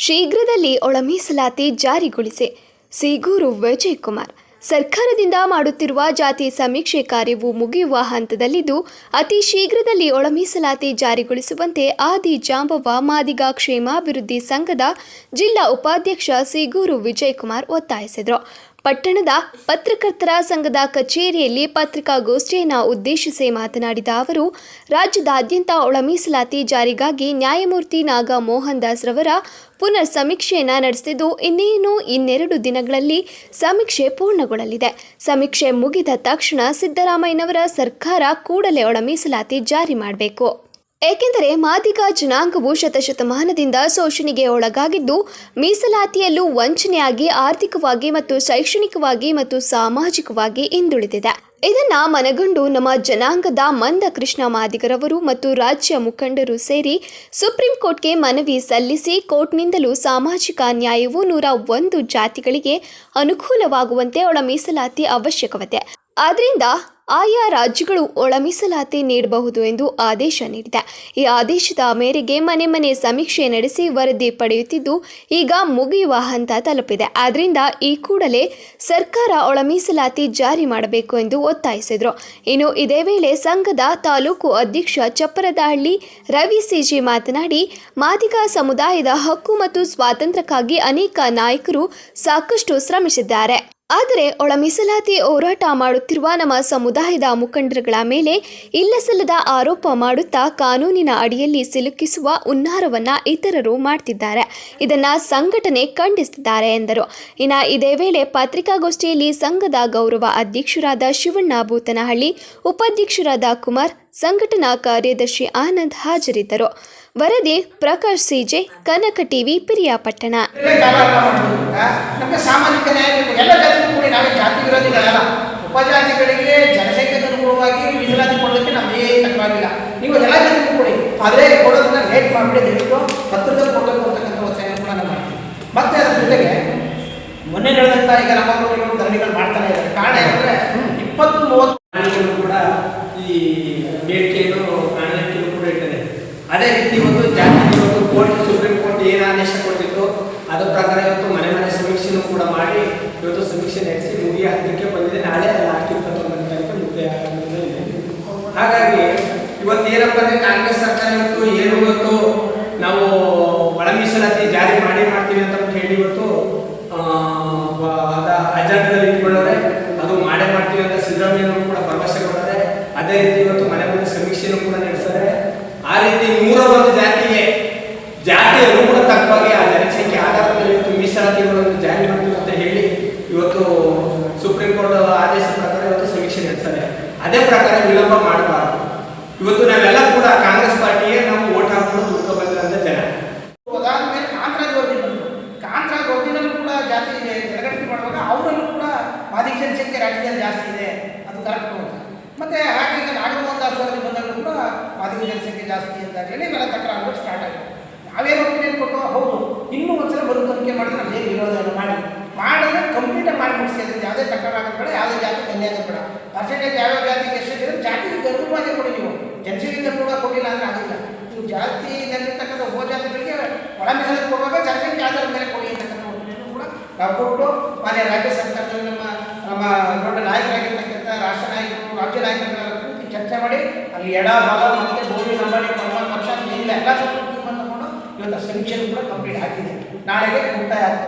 ಶೀಘ್ರದಲ್ಲಿ ಒಳ ಮೀಸಲಾತಿ ಜಾರಿಗೊಳಿಸಿ ಸೀಗೂರು ವಿಜಯಕುಮಾರ್. ಸರ್ಕಾರದಿಂದ ಮಾಡುತ್ತಿರುವ ಜಾತಿ ಸಮೀಕ್ಷೆ ಕಾರ್ಯವು ಮುಗಿಯುವ ಹಂತದಲ್ಲಿದ್ದು, ಅತಿ ಶೀಘ್ರದಲ್ಲಿ ಒಳ ಮೀಸಲಾತಿ ಜಾರಿಗೊಳಿಸುವಂತೆ ಆದಿ ಜಾಂಬವ ಮಾದಿಗ ಕ್ಷೇಮಾಭಿವೃದ್ಧಿ ಸಂಘದ ಜಿಲ್ಲಾ ಉಪಾಧ್ಯಕ್ಷ ಸೀಗೂರು ವಿಜಯಕುಮಾರ್ ಒತ್ತಾಯಿಸಿದರು. ಪಟ್ಟಣದ ಪತ್ರಕರ್ತರ ಸಂಘದ ಕಚೇರಿಯಲ್ಲಿ ಪತ್ರಿಕಾಗೋಷ್ಠಿಯನ್ನು ಉದ್ದೇಶಿಸಿ ಮಾತನಾಡಿದ ಅವರು, ರಾಜ್ಯದಾದ್ಯಂತ ಒಳ ಮೀಸಲಾತಿ ಜಾರಿಗಾಗಿ ನ್ಯಾಯಮೂರ್ತಿ ನಾಗ ಮೋಹನ್ ದಾಸ್ ರವರ ಪುನರ್ ಸಮೀಕ್ಷೆಯನ್ನು ನಡೆಸಿದ್ದು, ಇನ್ನೆರಡು ದಿನಗಳಲ್ಲಿ ಸಮೀಕ್ಷೆ ಪೂರ್ಣಗೊಳ್ಳಲಿದೆ. ಸಮೀಕ್ಷೆ ಮುಗಿದ ತಕ್ಷಣ ಸಿದ್ದರಾಮಯ್ಯನವರ ಸರ್ಕಾರ ಕೂಡಲೇ ಒಳ ಮೀಸಲಾತಿ ಜಾರಿ ಮಾಡಬೇಕು. ಏಕೆಂದರೆ ಮಾದಿಗ ಜನಾಂಗವು ಶತಶತಮಾನದಿಂದ ಶೋಷಣೆಗೆ ಒಳಗಾಗಿದ್ದು, ಮೀಸಲಾತಿಯಲ್ಲೂ ವಂಚನೆಯಾಗಿ ಆರ್ಥಿಕವಾಗಿ ಮತ್ತು ಶೈಕ್ಷಣಿಕವಾಗಿ ಮತ್ತು ಸಾಮಾಜಿಕವಾಗಿ ಹಿಂದುಳಿದಿದೆ. ಇದನ್ನು ಮನಗಂಡು ನಮ್ಮ ಜನಾಂಗದ ಮಂದ ಕೃಷ್ಣ ಮಾದಿಗರವರು ಮತ್ತು ರಾಜ್ಯ ಮುಖಂಡರು ಸೇರಿ ಸುಪ್ರೀಂ ಕೋರ್ಟ್ಗೆ ಮನವಿ ಸಲ್ಲಿಸಿ ಕೋರ್ಟ್ನಿಂದಲೂ ಸಾಮಾಜಿಕ ನ್ಯಾಯವು 101 ಜಾತಿಗಳಿಗೆ ಅನುಕೂಲವಾಗುವಂತೆ ಒಳ ಮೀಸಲಾತಿ ಅವಶ್ಯಕವಿದೆ. ಆದ್ದರಿಂದ ಆಯಾ ರಾಜ್ಯಗಳು ಒಳ ಮೀಸಲಾತಿ ನೀಡಬಹುದು ಎಂದು ಆದೇಶ ನೀಡಿದೆ. ಈ ಆದೇಶದ ಮೇರೆಗೆ ಮನೆ ಸಮೀಕ್ಷೆ ನಡೆಸಿ ವರದಿ ಪಡೆಯುತ್ತಿದ್ದು, ಈಗ ಮುಗಿಯುವ ಹಂತ ತಲುಪಿದೆ. ಆದ್ದರಿಂದ ಈ ಕೂಡಲೇ ಸರ್ಕಾರ ಒಳ ಮೀಸಲಾತಿ ಜಾರಿ ಮಾಡಬೇಕು ಎಂದು ಒತ್ತಾಯಿಸಿದರು. ಇನ್ನು ಇದೇ ವೇಳೆ ಸಂಘದ ತಾಲೂಕು ಅಧ್ಯಕ್ಷ ಚಪ್ಪರದಹಳ್ಳಿ ರವಿ ಸಿಜಿ ಮಾತನಾಡಿ, ಮಾದಿಗ ಸಮುದಾಯದ ಹಕ್ಕು ಮತ್ತು ಸ್ವಾತಂತ್ರ್ಯಕ್ಕಾಗಿ ಅನೇಕ ನಾಯಕರು ಸಾಕಷ್ಟು ಶ್ರಮಿಸಿದ್ದಾರೆ. ಆದರೆ ಒಳ ಮೀಸಲಾತಿ ಹೋರಾಟ ಮಾಡುತ್ತಿರುವ ನಮ್ಮ ಸಮುದಾಯದ ಮುಖಂಡರುಗಳ ಮೇಲೆ ಇಲ್ಲಸಲ್ಲದ ಆರೋಪ ಮಾಡುತ್ತಾ ಕಾನೂನಿನ ಅಡಿಯಲ್ಲಿ ಸಿಲುಕಿಸುವ ಹುನ್ನಾರವನ್ನು ಇತರರು ಮಾಡ್ತಿದ್ದಾರೆ. ಇದನ್ನು ಸಂಘಟನೆ ಖಂಡಿಸಿದ್ದಾರೆ ಎಂದರು. ಇನ್ನು ಇದೇ ವೇಳೆ ಪತ್ರಿಕಾಗೋಷ್ಠಿಯಲ್ಲಿ ಸಂಘದ ಗೌರವ ಅಧ್ಯಕ್ಷರಾದ ಶಿವಣ್ಣ ಬೂತನಹಳ್ಳಿ, ಉಪಾಧ್ಯಕ್ಷರಾದ ಕುಮಾರ್, ಸಂಘಟನಾ ಕಾರ್ಯದರ್ಶಿ ಆನಂದ್ ಹಾಜರಿದ್ದರು. ವರದಿ ಪ್ರಕಾಶ್ ಸಿಜೆ, ಕನಕ ಟಿವಿ, ಪಿರಿಯಾಪಟ್ಟಣ. ಸಾಮಾಜಿಕ ನ್ಯಾಯ ಬೇಕು. ಎಲ್ಲ ಜಾತಿಗೂ ಕೂಡ ನಾವೇ ಜಾತಿ ವಿರೋಧಿಗಳಲ್ಲ. ಉಪಜಾತಿಗಳಿಗೆ ಜನಸಂಖ್ಯೆಗೆ ಅನುಗುಣವಾಗಿ ಮೀಸಲಾತಿ ಕೊಡೋದಕ್ಕೆ ನಮಗೆ ತಕರಾರಿಲ್ಲ. ನೀವು ಎಲ್ಲ ಜಾತಿಗೂ ಕೊಡಿ, ಆದರೆ ಕೊಡೋದನ್ನ ಲೇಟ್ ಮಾಡಿಬಿಡಿ, ದಯವಿಟ್ಟು ಪತ್ರದಲ್ಲಿ ಕೊಡಬೇಕು ಅಂತಕ್ಕಂಥ ಒತ್ತಾಯ ಕೂಡ ನಾವು ಮಾಡ್ತೀವಿ. ಮತ್ತು ಅದರ ಜೊತೆಗೆ ಮೊನ್ನೆ ನಡೆದಂಥ ಈಗ ನಮ್ಮ ಮಕ್ಕಳು ಧರಣಿಗಳು ಮಾಡ್ತಾನೆ ಇದ್ದಾರೆ. ಕಾರಣ ಏನಂದರೆ 20-30 ಕೂಡ ಈ ಬೇಡಿಕೆಯನ್ನು ಪ್ರಾಣಿಗಳು ಕೂಡ ಇಟ್ಟಿದೆ. ಅದೇ ರೀತಿ ಒಂದು ಜಾತಿ ಕೋರ್ಟ್, ಸುಪ್ರೀಂ ಕೋರ್ಟ್ ಏನು ಆದೇಶ ಕೊಟ್ಟಿತ್ತು ಅದರ ಪ್ರಕಾರ ಇವತ್ತು ಮನೆ ಸಮೀಕ್ಷೆನೂ ಕೂಡ ಮಾಡಿ ಇವತ್ತು ಸಮೀಕ್ಷೆ ನಡೆಸಿ ಮುಗಿಯ ಹಂತಕ್ಕೆ ಬಂದಿದೆ. ನಾಳೆ ಲಾಸ್ಟ್ 29 ತಾರೀಕು ಮುಗಿಯ ಹಂತದಲ್ಲಿದೆ. ಹಾಗಾಗಿ ಇವತ್ತು ಏನಪ್ಪ ಅಂದರೆ ಕಾಂಗ್ರೆಸ್ ಸರ್ಕಾರ ಇವತ್ತು ನಾವು ಒಳ ಮೀಸಲಾತಿ ಜಾರಿ ಮಾಡ್ತೀವಿ ಅಂತ ಹೇಳಿ ಇವತ್ತು ಅಜೆಂಡಾದಲ್ಲಿ ಇಟ್ಕೊಳ್ಳೋರೆ. ಅದು ಮಾಡ್ತೀವಿ ಅಂತ ಸಿದ್ದರಾಮಯ್ಯನವರು ಕೂಡ ಭರವಸೆ ಕೊಡ್ತಾರೆ. ಅದೇ ರೀತಿ ಇವತ್ತು ಮನೆ ಸಮೀಕ್ಷೆನೂ ಕೂಡ ನಡೆಸ್ತಾರೆ. ಆ ರೀತಿ 101 ಜಾತಿ ಅನುಗುಣ ತಕ್ಕವಾಗಿ ಆ ಜನಸಂಖ್ಯೆ ಆಧಾರದ ಮೇಲೆ ಇವತ್ತು ಮೀಸಲಾತಿಗಳನ್ನು ಜಾರಿ ಮಾಡ್ತೀವಿ ಅಂತ ಹೇಳಿ ಇವತ್ತು ಸುಪ್ರೀಂ ಕೋರ್ಟ್ ಆದೇಶ ಪ್ರಕಾರ ಇವತ್ತು ಸಮೀಕ್ಷೆ ನಡೆಸ್ತಾರೆ. ಅದೇ ಪ್ರಕಾರ ವಿಳಂಬ ಮಾಡಬಾರ್ದು. ಇವತ್ತು ನಾವೆಲ್ಲ ಕೂಡ ಕಾಂಗ್ರೆಸ್ ಪಾರ್ಟಿಗೆ ನಾವು ವೋಟ್ ಹಾಕೊಂಡು ದುಡ್ಕೊ ಬಂದಿರೋಂಥ ಜನ. ಅದಾದ ಮೇಲೆ ಕಾಂತರಾಜ್ ವರದಿ ಬಂತು. ಕಾಂತರಾಜ್ ವರದಿನಲ್ಲೂ ಕೂಡ ಜಾತಿ ಜನಗಣತಿ ಮಾಡುವಾಗ ಅವರಲ್ಲೂ ಕೂಡ ಮಾದಿಗ ಜನಸಂಖ್ಯೆ ರಾಜ್ಯದಲ್ಲಿ ಜಾಸ್ತಿ ಇದೆ, ಅದು ಕರೆಕ್ಟ್ ಅಂತ. ಮತ್ತು ಹಾಗೆ ಈಗ ನಾಗಮೋಹನ್ ದಾಸ್ ವರದಿ ಬಂದಲ್ಲೂ ಕೂಡ ಮಾದಿಗ ಜನಸಂಖ್ಯೆ ಜಾಸ್ತಿ ಅಂತ ಹೇಳಿ ಇವೆಲ್ಲ ತಕರಾರು ಸ್ಟಾರ್ಟ್ ಆಯಿತು. ನಾವೇನು ಒಪಿನಿಯನ್ ಕೊಟ್ಟು ಹೌದು ಇನ್ನೂ ಒಂದ್ಸಲ ಮರು ತನಿಖೆ ಮಾಡಿದ್ರೆ ನಮ್ದೇನು ವಿರೋಧವನ್ನು ಮಾಡಿದ್ರೆ ಕಂಪ್ಲೀಟಾಗಿ ಮಾಡಿ ಮುಗಿಸಿ. ಅದರಿಂದ ಯಾವುದೇ ತಕರಾರು ಆಗೋದು ಬೇಡ, ಯಾವುದೇ ಜಾತಿ ಕನ್ಯೆ ಆಗೋದು ಬೇಡ. ಪರ್ಸೆಂಟೇಜ್ ಯಾವ ಜಾತಿಗೆ ಎಷ್ಟಿದೆ ಜಾತಿಗೆ ಗರ್ಭವಾದ ಕೊಡಿ. ನೀವು ಜನಸಂಖ್ಯೆ ಕೂಡ ಕೊಟ್ಟಿಲ್ಲ ಅಂದರೆ ಆಗಿಲ್ಲ. ನೀವು ಜಾತಿಯಲ್ಲಿರ್ತಕ್ಕಂಥ ಜಾತಿಗಳಿಗೆ ಒಳ ಮೀಸಲಾತಿ ಕೊಡುವಾಗ ಜನಸಂಖ್ಯೆ ಆಧಾರದ ಮೇಲೆ ಕೊಡಿ ಅಂತಕ್ಕಂಥ ಒಪಿನಿಯನ್ ಕೂಡ ನಾವು ಕೊಟ್ಟು ಮಾನ್ಯ ರಾಜ್ಯ ಸರ್ಕಾರದಲ್ಲಿ ನಮ್ಮ ದೊಡ್ಡ ನಾಯಕರಾಗಿರ್ತಕ್ಕಂಥ ರಾಷ್ಟ್ರ ನಾಯಕರು, ರಾಜ್ಯ ನಾಯಕರುಗಳ ಕೂತಿ ಚರ್ಚೆ ಮಾಡಿ ಅಲ್ಲಿ ಎಡ ಬಲ ಮತ್ತು ಗೋಧಿ ನಂಬಡಿ ಪಕ್ಷ ಏನಿಲ್ಲ ಎಲ್ಲ ಇವತ್ತು ಸಮೀಕ್ಷೆನೂ ಕೂಡ ಕಂಪ್ಲೀಟ್ ಆಗಿದೆ. ನಾಳೆಗೆ ಮುಕ್ತಾಯ ಆಗ್ತದೆ.